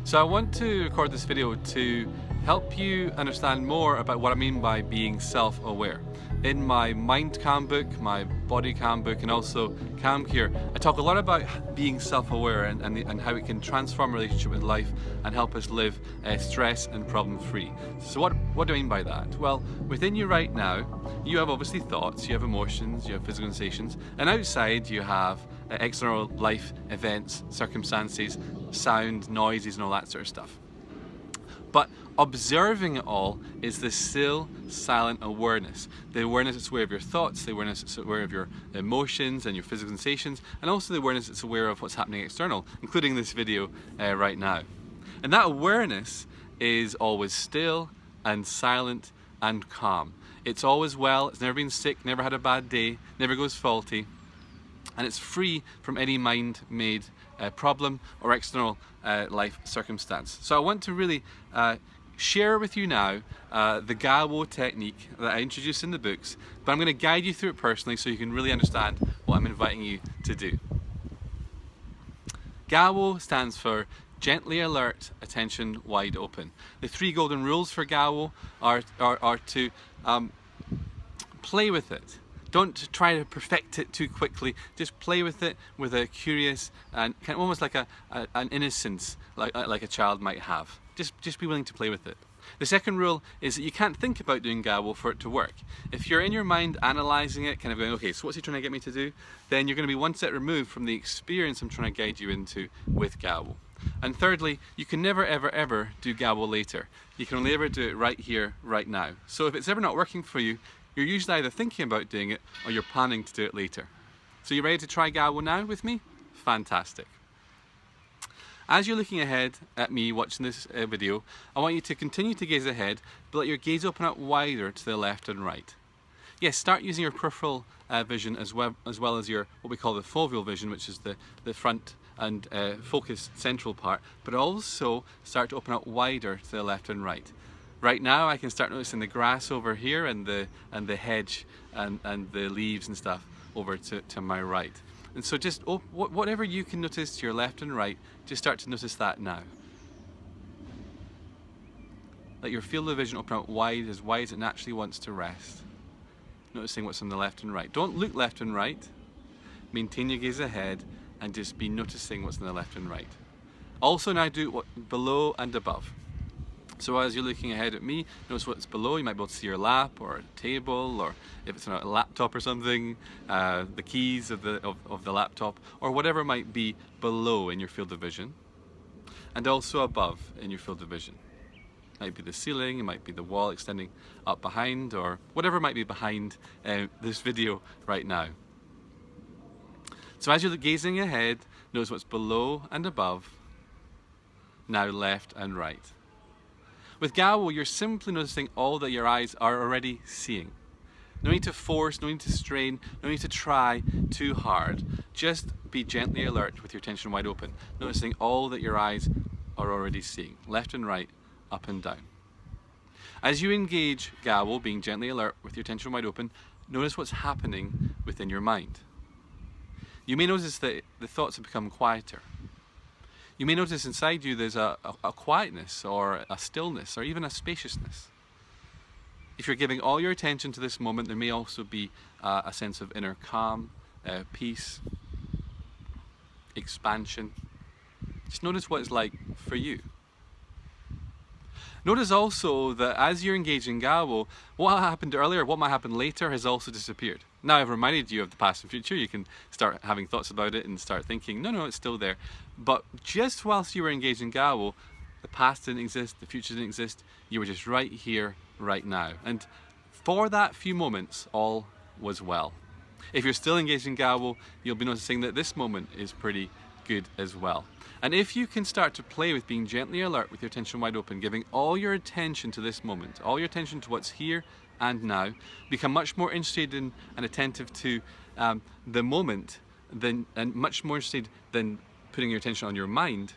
So I want to record this video to help you understand more about what I mean by being self-aware. In my Mind Calm book, my Body Calm book, and also Calm Cure, I talk a lot about being self-aware and how it can transform our relationship with life and help us live stress and problem-free. So what do I mean by that? Well, within you right now, you have obviously thoughts, you have emotions, you have physical sensations, and outside you have external life events, circumstances, sound, noises, and all that sort of stuff. But observing it all is the still, silent awareness. The awareness that's aware of your thoughts, the awareness that's aware of your emotions and your physical sensations, and also the awareness that's aware of what's happening external, including this video right now. And that awareness is always still and silent and calm. It's always well, it's never been sick, never had a bad day, never goes faulty, and it's free from any mind-made problem or external life circumstance. So I want to really share with you now the Gawo technique that I introduced in the books, but I'm going to guide you through it personally so you can really understand what I'm inviting you to do. Gawo stands for Gently Alert, Attention Wide Open. The 3 golden rules for Gawo are to play with it. Don't try to perfect it too quickly. Just play with it with a curious and kind of almost like an innocence, like a child might have. Just be willing to play with it. The second rule is that you can't think about doing Gawo for it to work. If you're in your mind analysing it, kind of going, okay, so what's he trying to get me to do? Then you're going to be one step removed from the experience I'm trying to guide you into with Gawo. And thirdly, you can never ever do Gawo later. You can only ever do it right here, right now. So if it's ever not working for you, you're usually either thinking about doing it or you're planning to do it later. So you ready to try Gawo now with me? Fantastic. As you're looking ahead at me watching this video, I want you to continue to gaze ahead, but let your gaze open up wider to the left and right. Yes, start using your peripheral vision as well as your what we call the foveal vision, which is the front and focus central part, but also start to open up wider to the left and right. Right now I can start noticing the grass over here and the hedge and the leaves and stuff over to my right. And so just whatever you can notice to your left and right, just start to notice that now. Let your field of vision open out wide as it naturally wants to rest. Noticing what's on the left and right. Don't look left and right. Maintain your gaze ahead and just be noticing what's on the left and right. Also now do what below and above. So as you're looking ahead at me, notice what's below. You might be able to see your lap or a table, or if it's on a laptop or something, the keys of the laptop, or whatever might be below in your field of vision. And also above in your field of vision. It might be the ceiling, it might be the wall extending up behind, or whatever might be behind this video right now. So as you're gazing ahead, notice what's below and above, now left and right. With Gawo, you're simply noticing all that your eyes are already seeing. No need to force, no need to strain, no need to try too hard. Just be gently alert with your attention wide open, noticing all that your eyes are already seeing, left and right, up and down. As you engage Gawo, being gently alert with your attention wide open, notice what's happening within your mind. You may notice that the thoughts have become quieter. You may notice inside you there's a quietness or a stillness or even a spaciousness. If you're giving all your attention to this moment, there may also be a sense of inner calm, peace, expansion. Just notice what it's like for you. Notice also that as you're engaging Gawo, what happened earlier, what might happen later has also disappeared. Now I've reminded you of the past and future, you can start having thoughts about it and start thinking, no, it's still there. But just whilst you were engaging Gawo, the past didn't exist, the future didn't exist, you were just right here, right now. And for that few moments, all was well. If you're still engaged in Gawo, you'll be noticing that this moment is pretty good as well. And if you can start to play with being gently alert with your attention wide open, giving all your attention to this moment, all your attention to what's here and now, become much more interested in and attentive to the moment, and much more interested than putting your attention on your mind,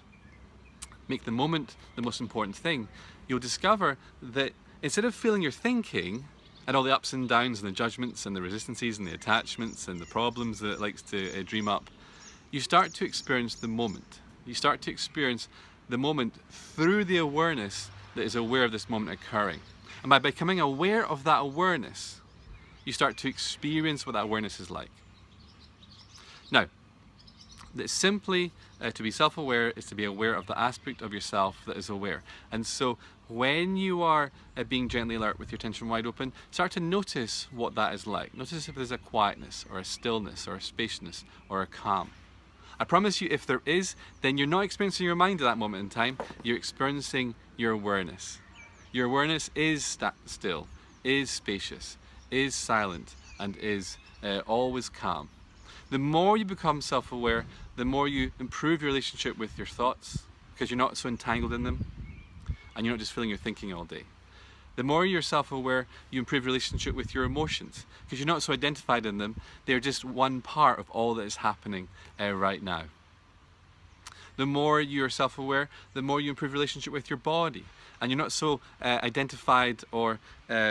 make the moment the most important thing, you'll discover that instead of feeling your thinking and all the ups and downs and the judgments and the resistances and the attachments and the problems that it likes to dream up, you start to experience the moment. You start to experience the moment through the awareness that is aware of this moment occurring. And by becoming aware of that awareness, you start to experience what that awareness is like. Now, it's simply to be self-aware is to be aware of the aspect of yourself that is aware. And so when you are being gently alert with your attention wide open, start to notice what that is like. Notice if there's a quietness or a stillness or a spaciousness or a calm. I promise you, if there is, then you're not experiencing your mind at that moment in time, you're experiencing your awareness. Your awareness is still, is spacious, is silent, and is always calm. The more you become self-aware, the more you improve your relationship with your thoughts, because you're not so entangled in them, and you're not just feeling your thinking all day. The more you're self-aware, you improve your relationship with your emotions, because you're not so identified in them, they're just one part of all that is happening right now. The more you're self-aware, the more you improve your relationship with your body, and you're not so identified or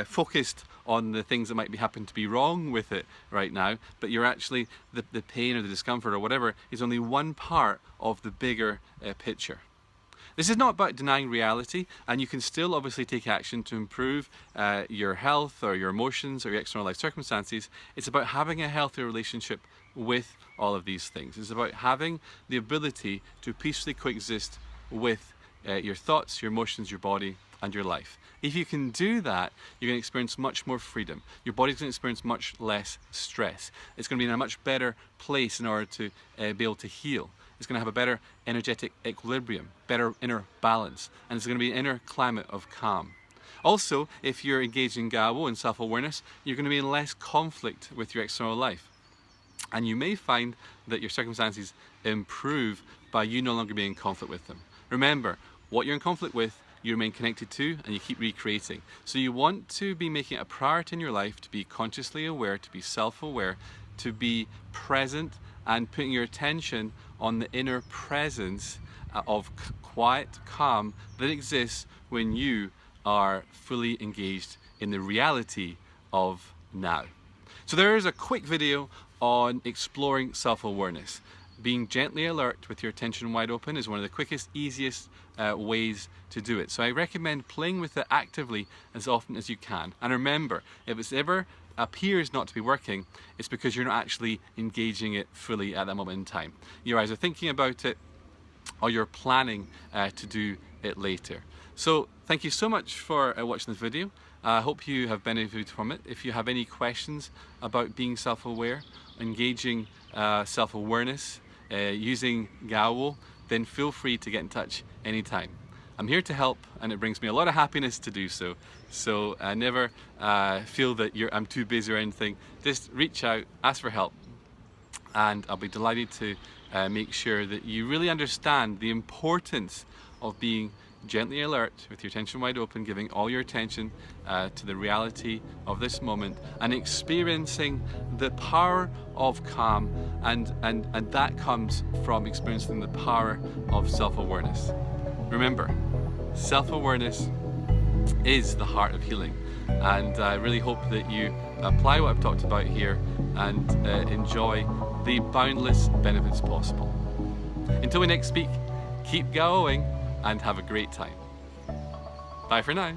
focused on the things that might be happen to be wrong with it right now, but you're actually, the pain or the discomfort or whatever is only one part of the bigger picture. This is not about denying reality, and you can still obviously take action to improve your health or your emotions or your external life circumstances. It's about having a healthy relationship with all of these things. It's about having the ability to peacefully coexist with your thoughts, your emotions, your body, and your life. If you can do that, you're going to experience much more freedom. Your body's going to experience much less stress. It's going to be in a much better place in order to be able to heal. It's going to have a better energetic equilibrium, better inner balance, and it's going to be an inner climate of calm. Also, if you're engaged in Gawo and self-awareness, you're going to be in less conflict with your external life. And you may find that your circumstances improve by you no longer being in conflict with them. Remember, what you're in conflict with, you remain connected to, and you keep recreating. So you want to be making it a priority in your life to be consciously aware, to be self-aware, to be present, and putting your attention on the inner presence of quiet calm that exists when you are fully engaged in the reality of now. So there is a quick video on exploring self-awareness. Being gently alert with your attention wide open is one of the quickest, easiest ways to do it. So I recommend playing with it actively as often as you can. And remember, if it's ever appears not to be working, it's because you're not actually engaging it fully at that moment in time. You're either thinking about it or you're planning to do it later. So thank you so much for watching this video. I hope you have benefited from it. If you have any questions about being self-aware, engaging self-awareness, using Gawo, then feel free to get in touch anytime. I'm here to help, and it brings me a lot of happiness to do so. So I never feel that I'm too busy or anything. Just reach out, ask for help, and I'll be delighted to make sure that you really understand the importance of being gently alert with your attention wide open, giving all your attention to the reality of this moment and experiencing the power of calm, and that comes from experiencing the power of self-awareness. Remember, self-awareness is the heart of healing, and I really hope that you apply what I've talked about here and enjoy the boundless benefits possible. Until we next speak, keep going and have a great time. Bye for now.